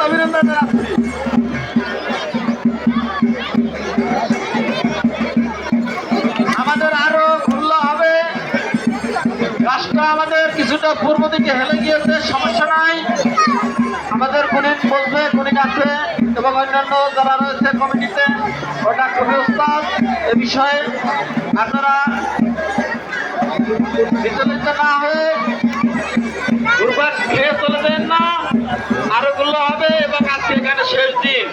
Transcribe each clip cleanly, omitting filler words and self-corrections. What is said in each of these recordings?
অভিনন্দন জানাচ্ছি। আমাদের আরো খুললে হবে। রাস্তা আমাদের কিছুটা পূর্ব দিকে হেলে গিয়েছে, সমস্যা নাই। আমাদের কুনিক বসবে, কুনিক আছে এবং অন্যান্য যারা রয়েছে কমিটিতে, ওটা খুবই উস্তাদ। এ বিষয়ে আপনারা বিচলিত না হয়ে ঘুরঘাট খেয়ে চলে দেন না। আরো গুলো হবে এবং আজকে এখানে শেষ দিন।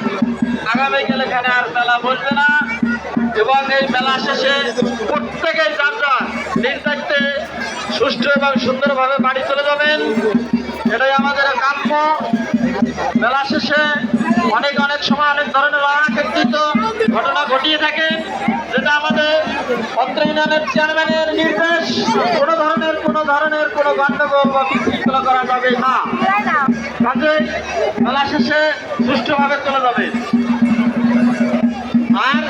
আগামীকাল এখানে আর মেলা বসবে না এবং এই মেলা শেষে প্রত্যেকের যাত্রা নিজ দায়িত্বে সুষ্ঠু এবং সুন্দরভাবে বাড়ি চলে যাবেন, এটাই আমাদের কাম্য। মেলা শেষে অনেক সময় অনেক ধরনের অনাকাঙ্ক্ষিত ঘটনা ঘটিয়ে থাকেন, যেটা আমাদের অত্র ইউনিয়নের চেয়ারম্যানের নির্দেশ। কোনো ধরনের কোনো গণ্ডগোল বা বিশৃঙ্খলা করা যাবে না। কাজেই মেলা শেষে সুষ্ঠুভাবে চলে যাবে। আর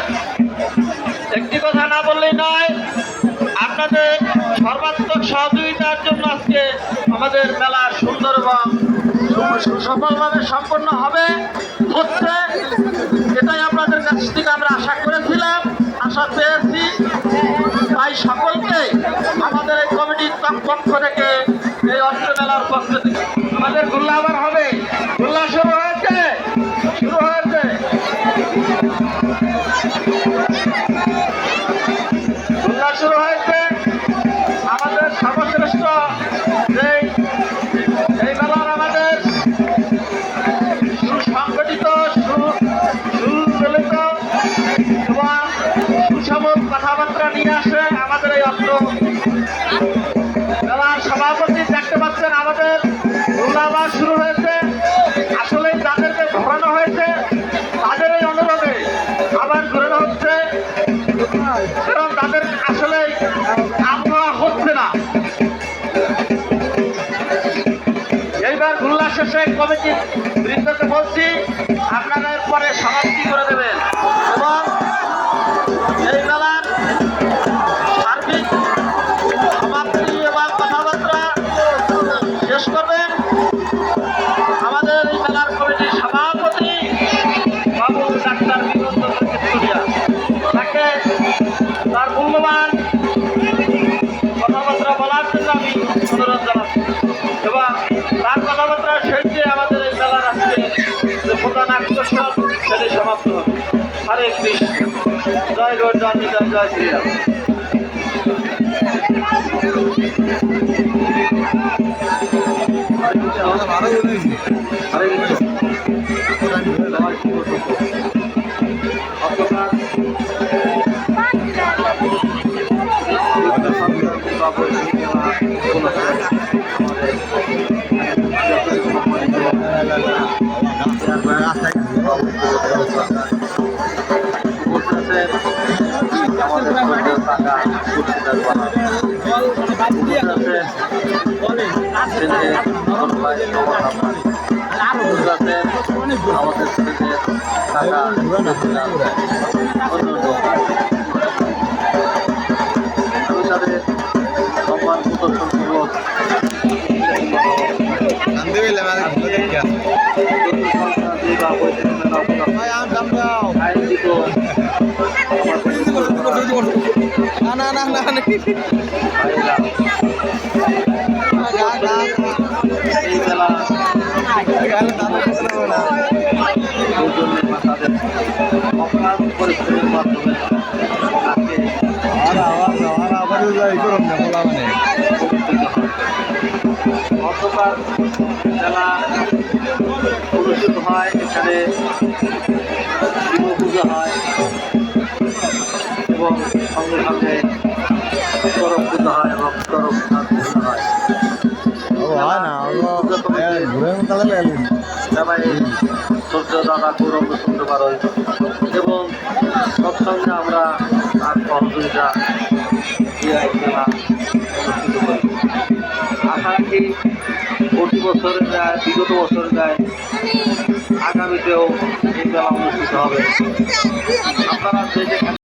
একটি কথা না বললেই নয়, আপনাদের সর্বাত্মক সহযোগিতার জন্য আজকে আমাদের মেলা সুন্দর এবং সফলভাবে সম্পন্ন হচ্ছে, এটাই আপনাদের কাছ থেকে আমরা আশা করেছিলাম, আশা পেয়েছি। তাই সকলকে আমাদের এই কমিটির পক্ষ থেকে, এই অস্ত্র মেলার পক্ষ থেকে আমাদের ঘুল্লা আবার হবে। ঘুল্লা শুরু হয়েছে। ঘুল্লা শুরু হয়েছে। আমাদের সর্বশ্রেষ্ঠ এই মেলার আমাদের সুসংগঠিত, সুচলিত এবং সুসবল কথাবার্তা নিয়ে আসে আমাদের এই অস্ত্র মেলার সভাপতি। দেখতে পাচ্ছেন আমাদের ঘুল্লাবার শুরু হয়েছে। আসলে যাদেরকে ঘোরানো হয়েছে তাদের এই অনুরোধে আবার ঘুরানো হচ্ছে, কারণ তাদের আসলে আবহাওয়া হচ্ছে না। এইবার ঘুল্লা শেষে কমিটির বৃন্দকে বলছি আপনারা পরে সমাপ্তি করে দেবেন এবং এই মেলার সার্বিক সমাপ্তি এবং কথাবার্তা শেষ করবেন আমাদের এই মেলার কমিটির সভাপতি বাবু ডাক্তার বিনোদন চিত্তুরিয়া। তাকে তার মূল্যবান কথাবার্তা বলার জন্য আমি অনুরোধ জানাচ্ছি এবং তার কথাবার্তা শেষ দিয়ে আমাদের এই মেলার আজকে যে প্রধান আকর্ষণ সেটি সমাপ্ত হবে। হরে কৃষ্ণ। জয় গৌর, জয় নিতাই, জয় শ্রীরাম। অন্ধকার মেলা অনুষ্ঠিত হয়, এখানে শিব পূজা হয় এবং সঙ্গে সঙ্গে চরক পূজা হয় এবং চরক পূজা হয়। সূর্য দাদা গৌরব শুনতে পারো এবং তৎসঙ্গে আমরা তার সহযোগিতা মেলা অনুষ্ঠিত করি। আশা রাখি প্রতি বছরে যায়, বিগত বছরে যায়, আগামীতেও এই মেলা অনুষ্ঠিত হবে। আপনারা যে যেখানে